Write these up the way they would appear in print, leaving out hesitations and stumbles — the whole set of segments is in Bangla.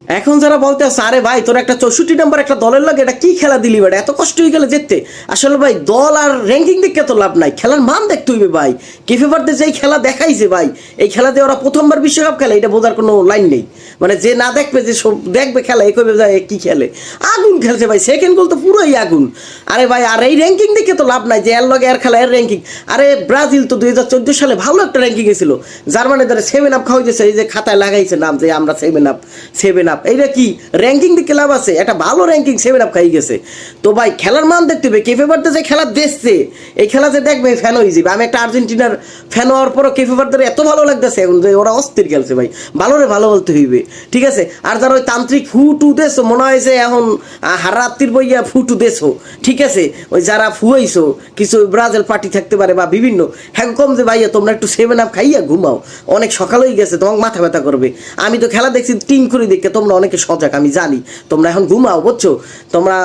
এখন যারা বলতে আছে আরে ভাই তোর একটা 64 নম্বর একটা দলের লাগে এটা কি খেলা দিলি বেটা, এত কষ্ট হয়ে গেলে জিততে। আসলে ভাই দল আর র্যাঙ্কিং দেখতে তো লাভ নাই, খেলার মান দেখতে হইবে ভাই। কেফেভারতে যেই খেলা দেখাইছে ভাই, এই খেলাতে ওরা প্রথমবার বিশ্বকাপ খেলে, এটা বোঝার কোনো লাইন নেই। মানে যে না দেখবে, যে সব দেখবে খেলা, এ কইবে যায় কি খেলে, আগুন খেলছে ভাই, সেকেন্ড গোল তো পুরোই আগুন। আরে ভাই আর এই র্যাঙ্কিং দেখে তো লাভ নাই যে এর লগে এর খেলা এর র্যাঙ্কিং। আরে ব্রাজিল তো 2014 সালে ভালো একটা র্যাঙ্কিং ছিল, জার্মানি দ্বারা 7 আপ খাওয়াইতেছে, এই যে খাতায় লাগাইছে নাম যে আমরা 7 আপ এইটা কি র্যাঙ্কিং দিকে লাভ আছে? একটা ভালো র্যাঙ্কিং 7 আপ খাই গেছে। তো ভাই খেলার মান দেখতে হবে, কেফেভারতে যে খেলা দেখছে এই খেলা যে দেখবে ফ্যান হয়ে যাবে। আমি একটা আর্জেন্টিনার ফ্যান হওয়ার পরও কেফেভারদের এত ভালো লাগতেছে এখন যে ওরা অস্থির খেলছে ভাই, ভালো রে ভালো বলতে হইবে, ঠিক আছে। আর যারা ওই তান্ত্রিক ফুটু দেশো মনে হয় যে এখন হারাত্রির বইয়া ফুটু দেশো, ঠিক আছে, ওই যারা ফুয়াইছো কিছু ব্রাজিল পার্টি থাকতে পারে বা বিভিন্ন, হ্যাঁ কম যে ভাইয়া তোমরা একটু 7 আপ খাইয়া ঘুমাও, অনেক সকাল হয়ে গেছে, তোমার মাথা ব্যথা করবে। আমি তো খেলা দেখছি টিম করে দেখে, তোমরা অনেকে সজাগ আমি জানি, তোমরা এখন ঘুমাও বুঝছো, তোমরা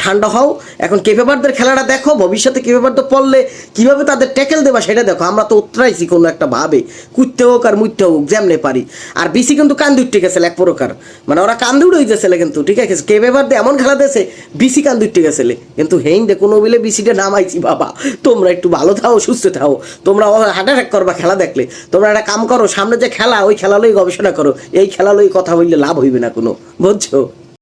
ঠান্ডা হও, এখন কেফেভারদের খেলাটা দেখো, ভবিষ্যতে কেফেভারদের পড়লে কিভাবে তাদের ট্যাকেল দেবা সেটা দেখো। আমরা তো উত্তরাইছি কোনো একটা ভাবে, কুত্তে হোক আর মুইতে হোক যেমনে পারি। আর বিসি কিন্তু কান্দে উঠতে গেছে এক প্রকার, মানে ওরা কান্দে উঠে গেছিল কিন্তু, ঠিক আছে, কেফেভারদের এমন খেলা দিয়েছে বিসি কান্দে উঠতে গেছিল। কিন্তু হেইন দে কোনো বিলে বিসিটা নামাইছি বাবা, তোমরা একটু ভালো থাও সুস্থ থাও, তোমরা হার্ট অ্যাটাক করবা খেলা দেখলে। তোমরা একটা কাম করো, সামনে যে খেলা ওই খেলা লই গবেষণা করো, এই খেলা লই কথা বললে লাভ হইবে না কোনো, বুঝছো।